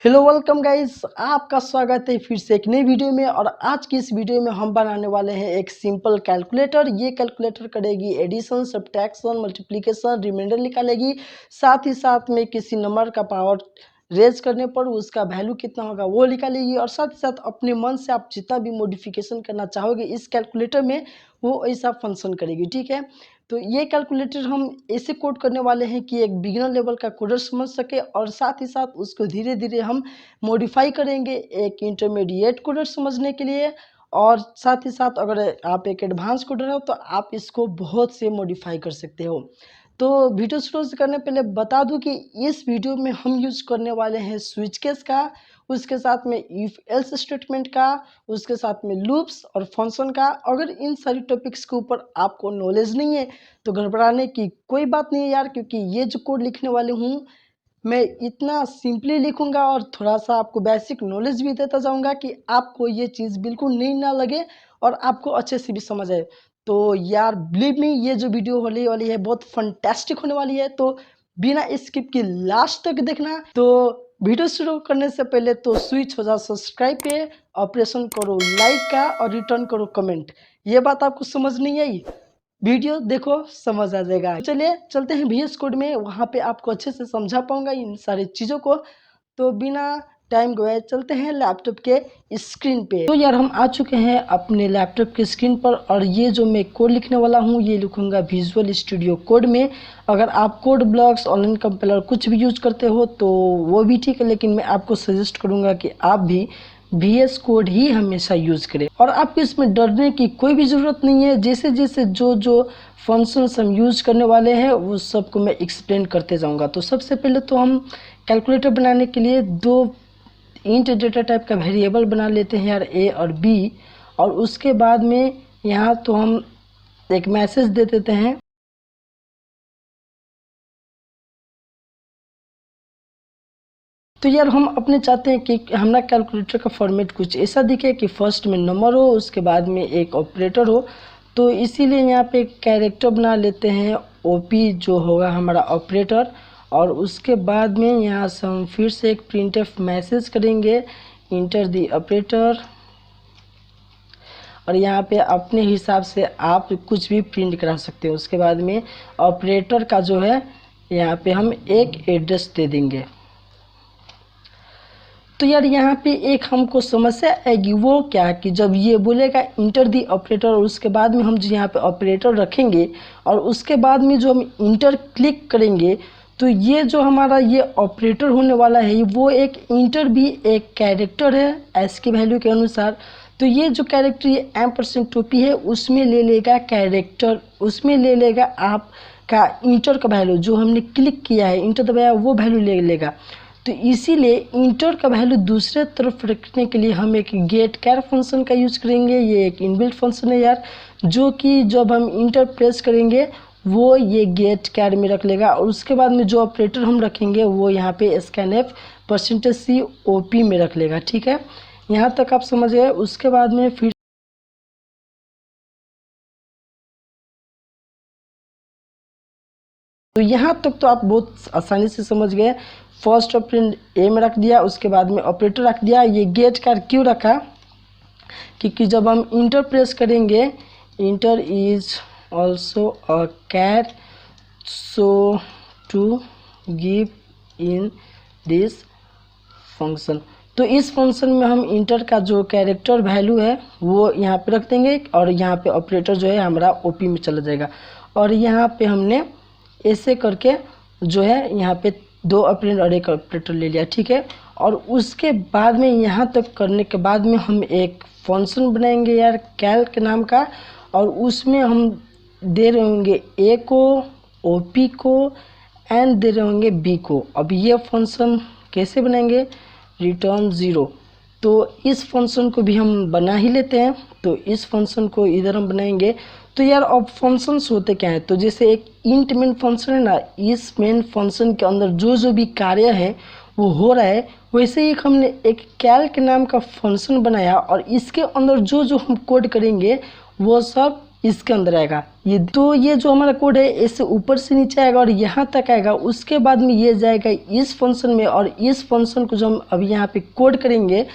Hello welcome guys, आपका स्वागत है फिर से एक नई वीडियो में। और आज की इस वीडियो में हम बनाने वाले हैं एक सिंपल कैलकुलेटर। ये कैलकुलेटर करेगी एडिशन, सब्ट्रैक्शन, मल्टीप्लिकेशन, रिमाइंडर निकालेगी। साथ ही साथ में किसी नंबर का पावर रेज करने पर उसका वैल्यू कितना होगा वो निकालेगी। और साथ ही साथ अपने मन से आप जितना भी मॉडिफिकेशन करना चाहोगे इस कैलकुलेटर में वो ऐसा फंक्शन करेगी। ठीक है, तो ये कैलकुलेटर हम ऐसे कोड करने वाले हैं कि एक बिगिनर लेवल का कोडर समझ सके, और साथ ही साथ उसको धीरे धीरे हम मॉडिफाई करेंगे एक इंटरमीडिएट कोडर समझने के लिए। और साथ ही साथ अगर आप एक एडवांस कोडर हो तो आप इसको बहुत से मॉडिफाई कर सकते हो। तो वीडियो शुरू से करने पहले बता दूं कि इस वीडियो में हम यूज करने वाले हैं स्विच केस का, उसके साथ में इफ एल्स स्टेटमेंट का, उसके साथ में लूप्स और फंक्शन का। अगर इन सारी टॉपिक्स के ऊपर आपको नॉलेज नहीं है तो घबराने की कोई बात नहीं है यार, क्योंकि ये जो कोड लिखने वाले हूँ मैं इतना सिंपली लिखूंगा और थोड़ा सा आपको बेसिक नॉलेज भी देता जाऊंगा कि आपको ये चीज़ बिल्कुल नहीं ना लगे और आपको अच्छे से भी समझ आए। तो यार बिलीव मी, ये जो वीडियो होने वाली है बहुत फंटेस्टिक होने वाली है, तो बिना स्किप के लास्ट तक देखना। तो वीडियो शुरू करने से पहले तो स्विच हो जाओ सब्सक्राइब पे, ऑपरेशन करो लाइक का और रिटर्न करो कमेंट। ये बात आपको समझ नहीं आई, वीडियो देखो समझ आ जाएगा। चलिए चलते हैं VS कोड में, वहाँ पे आपको अच्छे से समझा पाऊंगा इन सारी चीज़ों को। तो बिना टाइम गवाए चलते हैं लैपटॉप के स्क्रीन पे। तो यार हम आ चुके हैं अपने लैपटॉप के स्क्रीन पर, और ये जो मैं कोड लिखने वाला हूँ ये लिखूंगा विजुअल स्टूडियो कोड में। अगर आप कोड ब्लॉक्स, ऑनलाइन कंपाइलर कुछ भी यूज करते हो तो वो भी ठीक है, लेकिन मैं आपको सजेस्ट करूँगा कि आप भी VS कोड ही हमेशा यूज़ करें। और आपको इसमें डरने की कोई भी ज़रूरत नहीं है। जैसे जैसे जो जो फंक्शंस हम यूज़ करने वाले हैं वो सबको मैं एक्सप्लेन करते जाऊंगा। तो सबसे पहले तो हम कैलकुलेटर बनाने के लिए दो इंट डेटा टाइप का वेरिएबल बना लेते हैं यार, A और B। और उसके बाद में यहाँ तो हम एक मैसेज दे देते हैं। तो यार हम अपने चाहते हैं कि हमारा कैलकुलेटर का फॉर्मेट कुछ ऐसा दिखे कि फर्स्ट में नंबर हो, उसके बाद में एक ऑपरेटर हो। तो इसीलिए यहाँ पे एक कैरेक्टर बना लेते हैं OP जो होगा हमारा ऑपरेटर। और उसके बाद में यहाँ से हम फिर से एक प्रिंटफ मैसेज करेंगे, इंटर दी ऑपरेटर। और यहाँ पे अपने हिसाब से आप कुछ भी प्रिंट करा सकते हो। उसके बाद में ऑपरेटर का जो है यहाँ पे हम एक एड्रेस दे देंगे। तो यार यहाँ पे एक हमको समस्या आएगी, वो क्या कि जब ये बोलेगा इंटर दी ऑपरेटर और उसके बाद में हम जो यहाँ पे ऑपरेटर रखेंगे और उसके बाद में जो हम इंटर क्लिक करेंगे तो ये जो हमारा ये ऑपरेटर होने वाला है वो एक इंटर भी एक कैरेक्टर है एस की वैल्यू के अनुसार। तो ये जो कैरेक्टर ये %टोपी है उसमें ले लेगा कैरेक्टर, उसमें ले लेगा आपका इंटर का वैल्यू जो हमने क्लिक किया है, इंटर दबाया वो वैल्यू ले लेगा। तो इसीलिए इंटर का वैल्यू दूसरे तरफ रखने के लिए हम एक गेट कैर फंक्शन का यूज करेंगे। ये एक इनबिल्ट फंक्शन है यार, जो कि जब हम इंटर प्रेस करेंगे वो ये गेट कैर में रख लेगा। और उसके बाद में जो ऑपरेटर हम रखेंगे वो यहाँ पे स्कैनफ %C OP में रख लेगा। ठीक है, यहाँ तक आप समझ गए। उसके बाद में फिर तो यहाँ तक तो आप बहुत आसानी से समझ गए। फर्स्ट ऑपरेंड A में रख दिया, उसके बाद में ऑपरेटर रख दिया। ये गेट कैर क्यों रखा, क्योंकि जब हम इंटर प्रेस करेंगे enter is also a char so to give in this function. तो इस फंक्शन में हम इंटर का जो कैरेक्टर वैल्यू है वो यहाँ पे रख देंगे और यहाँ पे ऑपरेटर जो है हमारा OP में चला जाएगा। और यहाँ पे हमने ऐसे करके जो है यहाँ पे दो ऑपरेंड और एक ऑपरेटर ले लिया। ठीक है, और उसके बाद में यहाँ तक करने के बाद में हम एक फंक्शन बनाएंगे यार कैल के नाम का, और उसमें हम दे रहे होंगे A को, OP को एंड दे रहे होंगे B को। अब ये फंक्शन कैसे बनाएंगे, रिटर्न 0। तो इस फंक्शन को भी हम बना ही लेते हैं। तो इस फंक्शन को इधर हम बनाएंगे। तो यार अब फंक्शंस होते क्या है, तो जैसे एक इंट मेन फंक्शन है ना, इस मेन फंक्शन के अंदर जो जो भी कार्य है वो हो रहा है, वैसे ही हमने एक कैल के नाम का फंक्शन बनाया और इसके अंदर जो जो हम कोड करेंगे वो सब इसके अंदर आएगा ये। तो ये जो हमारा कोड है इससे ऊपर से नीचे आएगा और यहाँ तक आएगा। उसके बाद में ये जाएगा इस फंक्शन में, और इस फंक्शन को जो हम अभी यहाँ पे कोड करेंगे,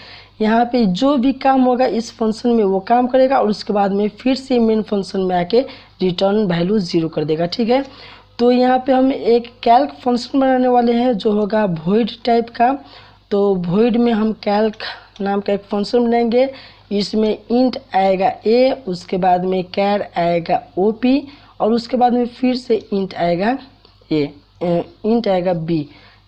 यहाँ पे जो भी काम होगा इस फंक्शन में वो काम करेगा, और उसके बाद में फिर से मेन फंक्शन में आके रिटर्न वैल्यू 0 कर देगा। ठीक है, तो यहाँ पे हम एक कैल्क फंक्शन बनाने वाले हैं जो होगा वॉइड टाइप का। तो वॉइड में हम कैल्क नाम का एक फंक्शन बनाएंगे। इसमें इंट आएगा a, उसके बाद में कैर आएगा op, और उसके बाद में फिर से इंट आएगा इंट आएगा b।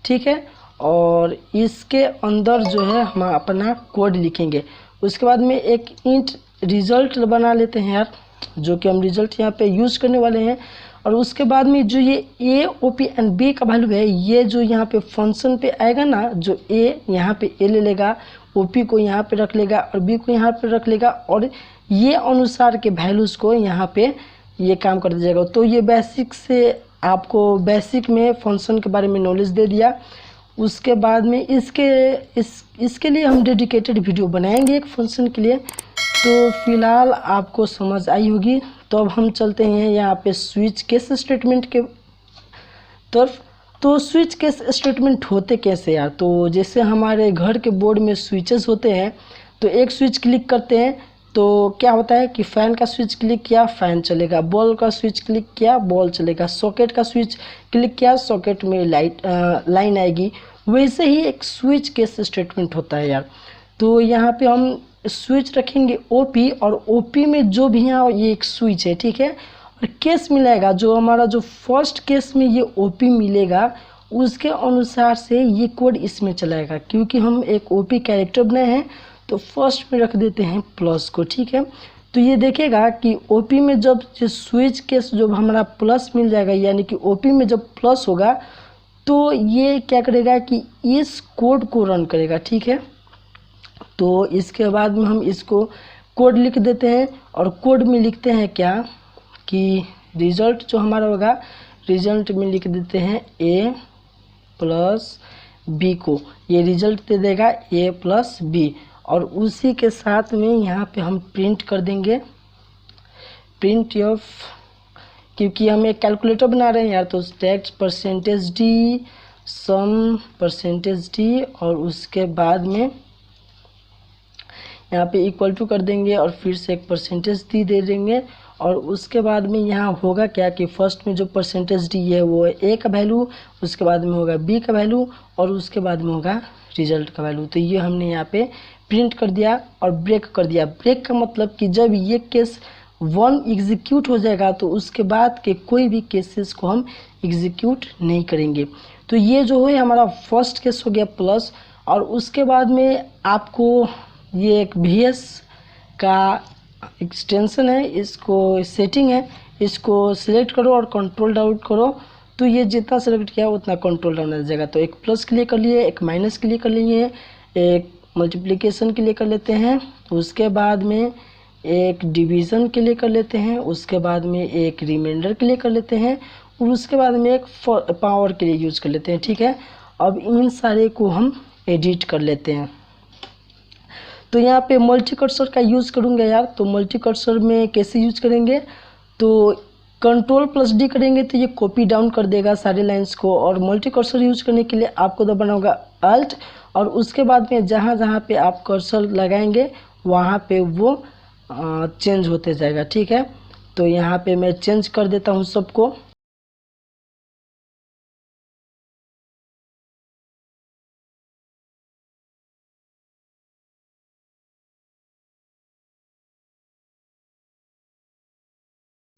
ठीक है, और इसके अंदर जो है हम अपना कोड लिखेंगे। उसके बाद में एक इंट रिजल्ट बना लेते हैं यार, जो कि हम रिजल्ट यहाँ पे यूज़ करने वाले हैं। और उसके बाद में जो ये a, op एंड b का वैल्यू है, ये जो यहाँ पे फंक्शन पे आएगा ना, जो a यहाँ पे a ले लेगा, op को यहाँ पे रख लेगा और b को यहाँ पे रख लेगा, और ये अनुसार के वैल्यूज़ को यहाँ पे ये काम कर दीजिएगा। तो ये बेसिक से आपको बेसिक में फंक्शन के बारे में नॉलेज दे दिया। उसके बाद में इसके लिए हम डेडिकेटेड वीडियो बनाएंगे एक फंक्शन के लिए। तो फिलहाल आपको समझ आई होगी। तो अब हम चलते हैं यहाँ पे स्विच केस स्टेटमेंट के तरफ। तो स्विच केस स्टेटमेंट होते कैसे यार? तो जैसे हमारे घर के बोर्ड में स्विचेस होते हैं, तो एक स्विच क्लिक करते हैं तो क्या होता है कि फ़ैन का स्विच क्लिक किया फ़ैन चलेगा, बॉल का स्विच क्लिक किया बॉल चलेगा, सॉकेट का स्विच क्लिक किया सॉकेट में लाइन आएगी। वैसे ही एक स्विच केस स्टेटमेंट होता है यार। तो यहाँ पे हम स्विच रखेंगे ओपी, और ओपी में जो भी यहाँ ये एक स्विच है, ठीक है, और केस मिलेगा जो हमारा जो फर्स्ट केस में ये ओपी मिलेगा उसके अनुसार से ये कोड इसमें चलाएगा। क्योंकि हम एक ओपी कैरेक्टर बनाए हैं तो फर्स्ट में रख देते हैं प्लस को। ठीक है, तो ये देखेगा कि ओपी में जब ये स्विच केस जब हमारा प्लस मिल जाएगा, यानी कि ओपी में जब प्लस होगा तो ये क्या करेगा कि इस कोड को रन करेगा। ठीक है, तो इसके बाद में हम इसको कोड लिख देते हैं, और कोड में लिखते हैं क्या कि रिज़ल्ट जो हमारा होगा, रिज़ल्ट में लिख देते हैं a प्लस बी को, ये रिज़ल्ट दे देगा a प्लस बी। और उसी के साथ में यहाँ पे हम प्रिंट कर देंगे प्रिंट ऑफ, क्योंकि हम एक कैलकुलेटर बना रहे हैं यार। तो स्टैक्स %d सम %d, और उसके बाद में यहाँ पे इक्वल टू कर देंगे और फिर से एक %d दे देंगे। और उसके बाद में यहाँ होगा क्या कि फर्स्ट में जो %d है वो a का वैल्यू, उसके बाद में होगा b का वैल्यू, और उसके बाद में होगा रिजल्ट का वैल्यू। तो ये हमने यहाँ पे प्रिंट कर दिया और ब्रेक कर दिया। ब्रेक का मतलब कि जब ये केस 1 एग्जीक्यूट हो जाएगा तो उसके बाद के कोई भी केसेस को हम एग्जीक्यूट नहीं करेंगे। तो ये जो है हमारा फर्स्ट केस हो गया प्लस। और उसके बाद में आपको ये एक VS का एक्सटेंशन है, इसको सेटिंग है, इसको सिलेक्ट करो और कंट्रोल डाउन करो। तो ये जितना सेलेक्ट किया उतना कंट्रोल डाउन आ जाएगा। तो एक प्लस के लिए कर लिए, एक माइनस के लिए कर लिए, एक मल्टीप्लिकेशन के लिए कर लेते हैं, उसके बाद में एक डिवीज़न के लिए कर लेते हैं, उसके बाद में एक रिमाइंडर के लिए कर लेते हैं, और उसके बाद में एक पावर के लिए यूज़ कर लेते हैं। ठीक है, अब इन सारे को हम एडिट कर लेते हैं। तो यहाँ पे मल्टी कर्सर का यूज़ करूँगा यार। तो मल्टी कर्सर में कैसे यूज करेंगे, तो Ctrl+D करेंगे तो ये कॉपी डाउन कर देगा सारे लाइंस को। और मल्टी कर्सर यूज करने के लिए आपको दबाना होगा अल्ट, और उसके बाद में जहाँ जहाँ पे आप कर्सर लगाएंगे वहाँ पे वो चेंज होते जाएगा। ठीक है, तो यहाँ पे मैं चेंज कर देता हूँ सबको।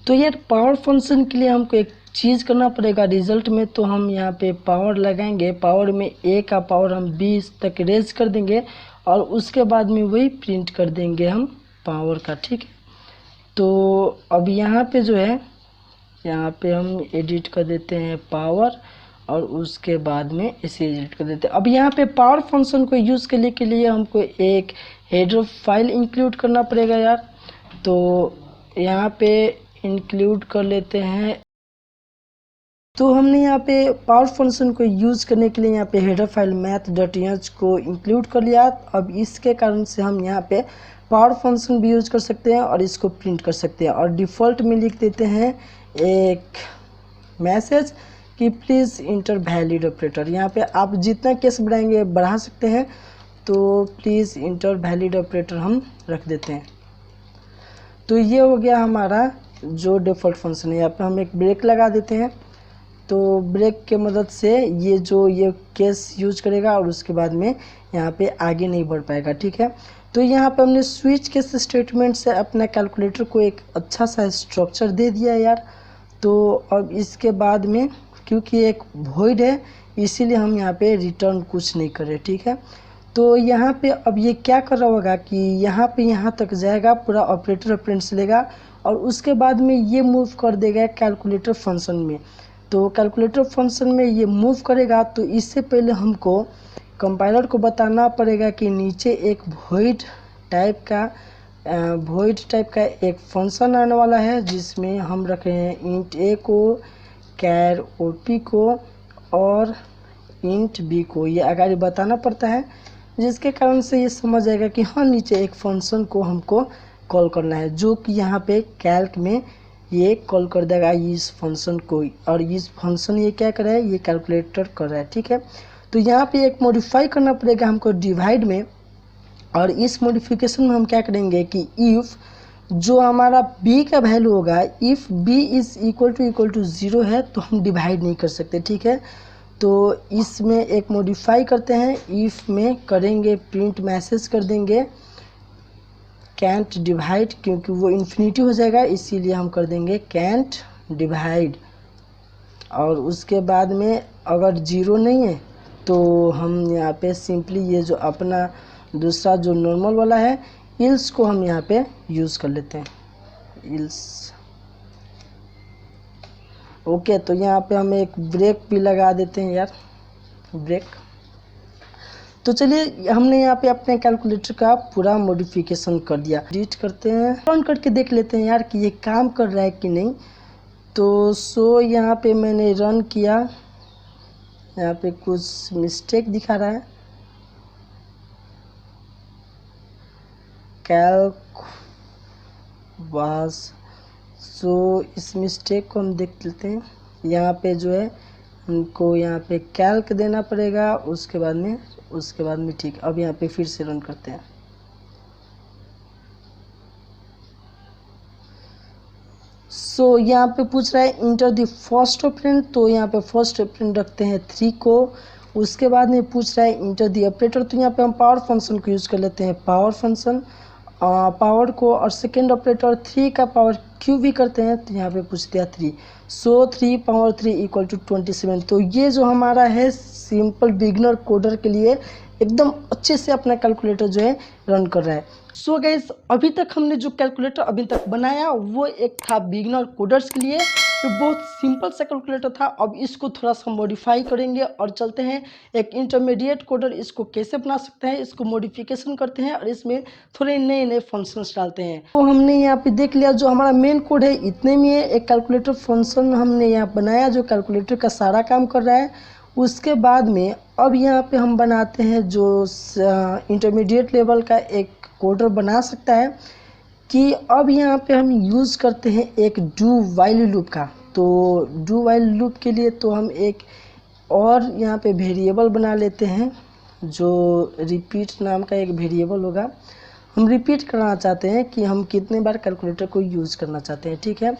तो यार पावर फंक्शन के लिए हमको एक चीज़ करना पड़ेगा रिजल्ट में। तो हम यहाँ पे पावर लगाएंगे, पावर में a का पावर हम 20 तक रेज कर देंगे, और उसके बाद में वही प्रिंट कर देंगे हम पावर का। ठीक है, तो अब यहाँ पे जो है, यहाँ पे हम एडिट कर देते हैं पावर, और उसके बाद में इसे एडिट कर देते हैं। अब यहाँ पे पावर फंक्शन को यूज़ करने के लिए हमको एक हेडर फाइल इंक्लूड करना पड़ेगा यार। तो यहाँ पे इंक्लूड कर लेते हैं। तो हमने यहाँ पे पावर फंक्शन को यूज़ करने के लिए यहाँ पे हेडर फाइल math.h को इंक्लूड कर लिया। अब इसके कारण से हम यहाँ पे पावर फंक्शन भी यूज़ कर सकते हैं और इसको प्रिंट कर सकते हैं। और डिफ़ॉल्ट में लिख देते हैं एक मैसेज कि प्लीज़ इंटर वैलिड ऑपरेटर। यहाँ पे आप जितना केस बढ़ाएंगे बढ़ा सकते हैं, तो प्लीज़ इंटर वैलिड ऑपरेटर हम रख देते हैं। तो ये हो गया हमारा जो डिफ़ॉल्ट फंक्शन है। यहाँ पे हम एक ब्रेक लगा देते हैं, तो ब्रेक के मदद से ये केस यूज करेगा और उसके बाद में यहाँ पे आगे नहीं बढ़ पाएगा, ठीक है। तो यहाँ पे हमने स्विच केस स्टेटमेंट से अपना कैलकुलेटर को एक अच्छा सा स्ट्रक्चर दे दिया यार। तो अब इसके बाद में क्योंकि एक वॉइड है इसीलिए हम यहाँ पे रिटर्न कुछ नहीं कर रहे, ठीक है। तो यहाँ पे अब ये क्या कर रहा होगा कि यहाँ पे यहाँ तक जाएगा, पूरा ऑपरेटर ऑपरेंड्स लेगा और उसके बाद में ये मूव कर देगा कैलकुलेटर फंक्शन में। तो कैलकुलेटर फंक्शन में ये मूव करेगा, तो इससे पहले हमको कंपाइलर को बताना पड़ेगा कि नीचे एक वॉइड टाइप का एक फंक्शन आने वाला है, जिसमें हम रख रहे हैं इंट ए को, कैर ओपी को और इंट बी को। ये आगे बताना पड़ता है, जिसके कारण से ये समझ आएगा कि हाँ नीचे एक फंक्शन को हमको कॉल करना है, जो कि यहाँ पे कैल्क में ये कॉल कर देगा इस फंक्शन को। और इस फंक्शन ये क्या कर रहा है, ये कैलकुलेटर कर रहा है, ठीक है। तो यहाँ पे एक मॉडिफाई करना पड़ेगा हमको डिवाइड में, और इस मॉडिफिकेशन में हम क्या करेंगे कि इफ़ जो हमारा b का वैल्यू होगा, if b is equal to 0 है तो हम डिवाइड नहीं कर सकते, ठीक है। तो इसमें एक मॉडिफाई करते हैं, इफ़ में करेंगे प्रिंट मैसेज कर देंगे कैंट डिवाइड, क्योंकि वो इन्फिनिटी हो जाएगा इसीलिए हम कर देंगे कैंट डिवाइड। और उसके बाद में अगर 0 नहीं है तो हम यहाँ पे सिंपली ये जो अपना दूसरा जो नॉर्मल वाला है इल्स को हम यहाँ पे यूज़ कर लेते हैं, इल्स। ओके, तो यहाँ पे हम एक ब्रेक भी लगा देते हैं यार, ब्रेक। तो चलिए हमने यहाँ पे अपने कैलकुलेटर का पूरा मॉडिफिकेशन कर दिया। एडिट करते हैं, रन करके देख लेते हैं यार कि ये काम कर रहा है कि नहीं। तो यहाँ पे मैंने रन किया, यहाँ पे कुछ मिस्टेक दिखा रहा है, कैल्क बस। इस मिस्टेक को हम देख लेते हैं। यहाँ पे जो है हमको यहाँ पे कैल्क देना पड़ेगा, उसके बाद में ठीक। अब यहाँ पे फिर से रन करते हैं। यहाँ पे पूछ रहा है इंटर द फर्स्ट ऑपरेंड, तो यहाँ पे फर्स्ट ऑपरेंड रखते हैं 3 को। उसके बाद में पूछ रहा है इंटर द ऑपरेटर, तो यहाँ पे हम पावर फंक्शन को यूज़ कर लेते हैं, पावर फंक्शन पावर को। और सेकेंड ऑपरेटर 3 का पावर क्यू भी करते हैं, तो यहाँ पे पूछ दिया 3। 3 पावर 3 इक्वल टू 27। तो ये जो हमारा है सिंपल बिगनर कोडर के लिए एकदम अच्छे से अपना कैलकुलेटर जो है रन कर रहा है। गाइस, अभी तक हमने जो कैलकुलेटर अभी तक बनाया वो एक था बिगनर कोडर्स के लिए, जो बहुत सिंपल सा कैलकुलेटर था। अब इसको थोड़ा सा मॉडिफाई करेंगे और चलते हैं एक इंटरमीडिएट कोडर इसको कैसे बना सकते हैं, इसको मॉडिफिकेशन करते हैं और इसमें थोड़े नए नए फंक्शंस डालते हैं। तो हमने यहाँ पे देख लिया जो हमारा मेन कोड है इतने में है, एक कैलकुलेटर फंक्शन हमने यहाँ बनाया जो कैलकुलेटर का सारा काम कर रहा है। उसके बाद में अब यहाँ पे हम बनाते हैं जो इंटरमीडिएट लेवल का एक कोडर बना सकता है कि अब यहाँ पे हम यूज़ करते हैं एक डू वाइल लूप का। तो डू वाइल लूप के लिए तो हम एक और यहाँ पे वेरिएबल बना लेते हैं, जो रिपीट नाम का एक वेरिएबल होगा। हम रिपीट करना चाहते हैं कि हम कितने बार कैलकुलेटर को यूज़ करना चाहते हैं, ठीक है।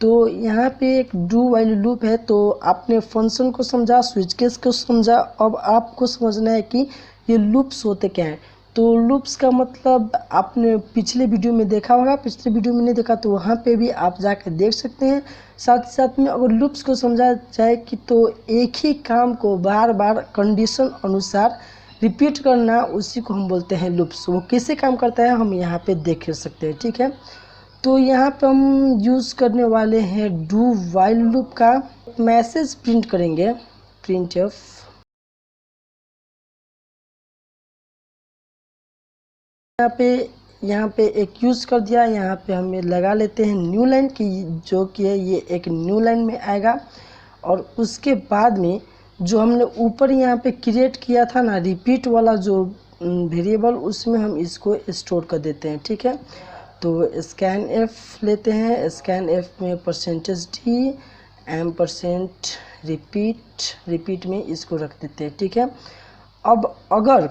तो यहाँ पे एक डू वाइल लूप है। तो आपने फंक्शन को समझा, स्विच केस को समझा, अब आपको समझना है कि ये लूप्स होते क्या हैं। तो लूप्स का मतलब आपने पिछले वीडियो में देखा होगा, पिछले वीडियो में नहीं देखा तो वहाँ पे भी आप जाकर देख सकते हैं। साथ ही साथ में अगर लूप्स को समझा जाए कि तो एक ही काम को बार बार कंडीशन अनुसार रिपीट करना, उसी को हम बोलते हैं लूप्स। वो कैसे काम करता है हम यहाँ पे देख सकते हैं, ठीक है। तो यहाँ पे हम यूज़ करने वाले हैं डू वाइल लूप का। मैसेज प्रिंट करेंगे, प्रिंट एफ। यहाँ पे एक यूज़ कर दिया। यहाँ पे हमें लगा लेते हैं न्यू लाइन की, जो कि है ये एक न्यू लाइन में आएगा। और उसके बाद में जो हमने ऊपर यहाँ पे क्रिएट किया था ना रिपीट वाला जो वेरिएबल, उसमें हम इसको स्टोर कर देते हैं। ठीक है, तो स्कैन एफ लेते हैं, स्कैन एफ में %d %, रिपीट में इसको रख देते हैं। ठीक है, अब अगर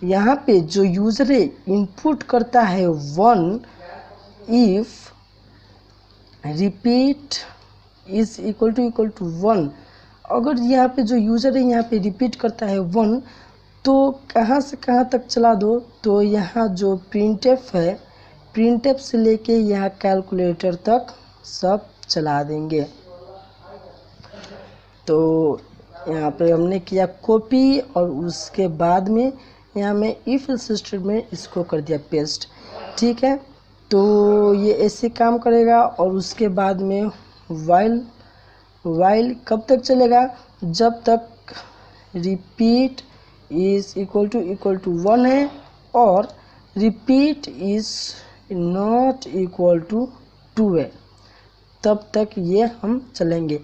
यहाँ पे जो यूज़र इनपुट करता है 1, if repeat is equal to 1, अगर यहाँ पे जो यूज़र है यहाँ पे रिपीट करता है 1, तो कहाँ से कहाँ तक चला दो, तो यहाँ जो प्रिंटफ है, प्रिंटफ से लेके यहाँ कैलकुलेटर तक सब चला देंगे। तो यहाँ पे हमने किया कॉपी और उसके बाद में यहाँ में इफ सिस्टम में इसको कर दिया पेस्ट। ठीक है, तो ये ऐसे काम करेगा। और उसके बाद में वाइल कब तक चलेगा, जब तक रिपीट इज इक्वल टू 1 है और repeat is not equal to 2 है, तब तक ये हम चलेंगे।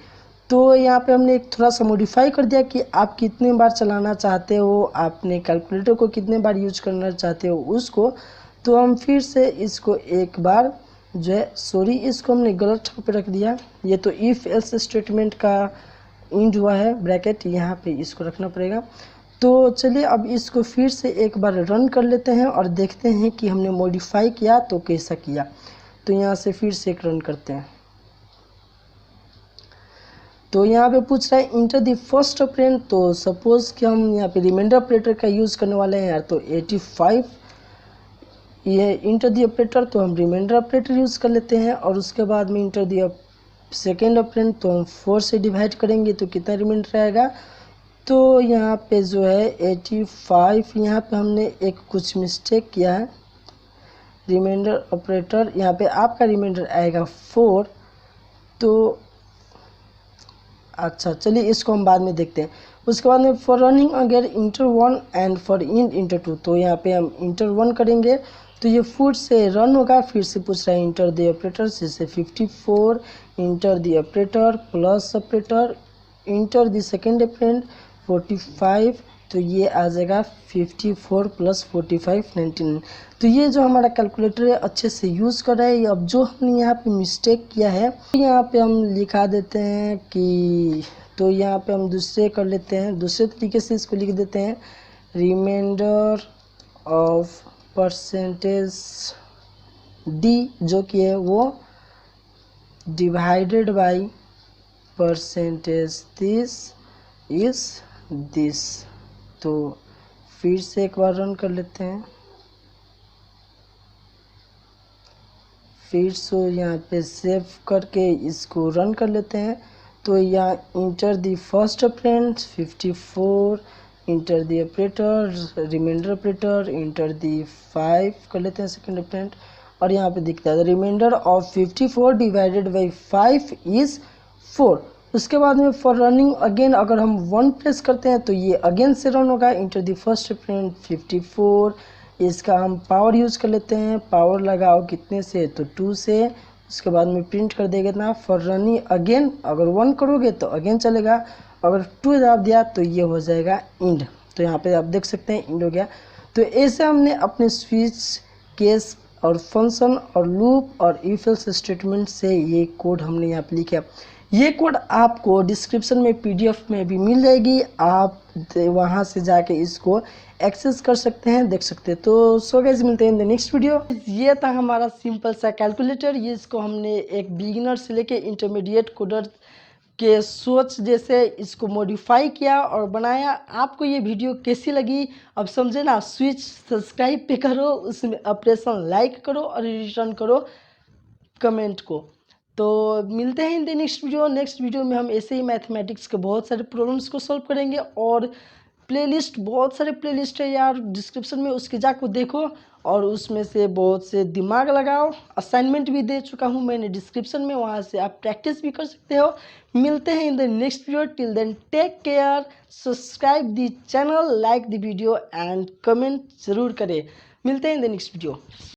तो यहाँ पे हमने एक थोड़ा सा मॉडिफाई कर दिया कि आप कितने बार चलाना चाहते हो, आपने कैलकुलेटर को कितने बार यूज करना चाहते हो उसको। तो हम फिर से इसको एक बार जो है, सॉरी इसको हमने गलत जगह पे रख दिया, ये तो इफ़ एल्स स्टेटमेंट का इंड हुआ है ब्रैकेट, यहाँ पे इसको रखना पड़ेगा। तो चलिए अब इसको फिर से एक बार रन कर लेते हैं और देखते हैं कि हमने मॉडिफाई किया तो कैसा किया। तो यहाँ से फिर से एक रन करते हैं। तो यहाँ पे पूछ रहा है इंटर द फर्स्ट ऑपरेंड। तो सपोज कि हम यहाँ पे रिमाइंडर ऑपरेटर का यूज़ करने वाले हैं यार, तो 85 ये इंटर दी ऑपरेटर, तो हम रिमाइंडर ऑपरेटर यूज़ कर लेते हैं। और उसके बाद में इंटर दी सेकेंड ऑपरेंड, तो हम 4 से डिवाइड करेंगे तो कितना रिमाइंडर आएगा। तो यहाँ पे जो है 85, यहाँ पे हमने एक कुछ मिस्टेक किया है, रिमाइंडर ऑपरेटर यहाँ पे आपका रिमाइंडर आएगा 4। तो अच्छा चलिए इसको हम बाद में देखते हैं। उसके बाद में for running again inter 1 and for inter 2, तो यहाँ पे हम इंटर 1 करेंगे तो ये फुट से रन होगा। फिर से पूछ रहा है इंटर द ऑपरेटर, जैसे 54 enter the operator plus operator enter the second operand 45, तो ये आ जाएगा 54 प्लस 45 99। तो ये जो हमारा कैलकुलेटर है अच्छे से यूज़ कर रहा है। अब जो हमने यहाँ पे मिस्टेक किया है यहाँ पे हम लिखा देते हैं कि, तो यहाँ पे हम दूसरे कर लेते हैं, दूसरे तरीके से इसको लिख देते हैं, रिमाइंडर ऑफ परसेंटेज डी जो कि है वो divided by percentage this is this. तो फिर से एक बार रन कर लेते हैं। फिर से यहाँ पे सेव करके इसको रन कर लेते हैं। तो यहाँ enter the first operand 54, enter the operator remainder operator enter the 5 कर लेते हैं सेकेंड ऑपरेंड, और यहाँ पे दिखता है remainder of 54 divided by 5 is 4। उसके बाद में फॉर रनिंग अगेन अगर हम 1 प्रेस करते हैं तो ये अगेन से रन होगा। इंटर दी फर्स्ट ऑपरेंड 54, इसका हम पावर यूज़ कर लेते हैं, पावर लगाओ कितने से, तो 2 से। उसके बाद में प्रिंट कर देगा ना फॉर रनिंग अगेन, अगर 1 करोगे तो अगेन चलेगा, अगर 2 दाब दिया तो ये हो जाएगा इंड। तो यहाँ पे आप देख सकते हैं इंड हो गया। तो ऐसे हमने अपने स्विच केस और फंक्शन और लूप और इफ एल्स स्टेटमेंट से ये कोड हमने यहाँ पे लिखा। ये कोड आपको डिस्क्रिप्शन में PDF में भी मिल जाएगी, आप वहाँ से जाके इसको एक्सेस कर सकते हैं, देख सकते हैं। तो सो गाइस मिलते हैं इन द नेक्स्ट वीडियो। ये था हमारा सिंपल सा कैलकुलेटर। ये इसको हमने एक बिगिनर से लेके इंटरमीडिएट कोडर के सोच जैसे इसको मॉडिफाई किया और बनाया। आपको ये वीडियो कैसी लगी अब समझे ना, स्विच सब्सक्राइब पे करो, उसमें ऑपरेशन लाइक करो और रिटर्न करो कमेंट को। तो मिलते हैं in the next video. Next video में हम ऐसे ही मैथमेटिक्स के बहुत सारे प्रॉब्लम्स को सॉल्व करेंगे। और प्लेलिस्ट, बहुत सारे प्लेलिस्ट है यार डिस्क्रिप्शन में, उसके जाकर देखो और उसमें से बहुत से दिमाग लगाओ। असाइनमेंट भी दे चुका हूँ मैंने डिस्क्रिप्शन में, वहाँ से आप प्रैक्टिस भी कर सकते हो। मिलते हैं in the next video. Till then take care, subscribe the channel, like the video and comment ज़रूर करें। मिलते हैं इन द नेक्स्ट वीडियो।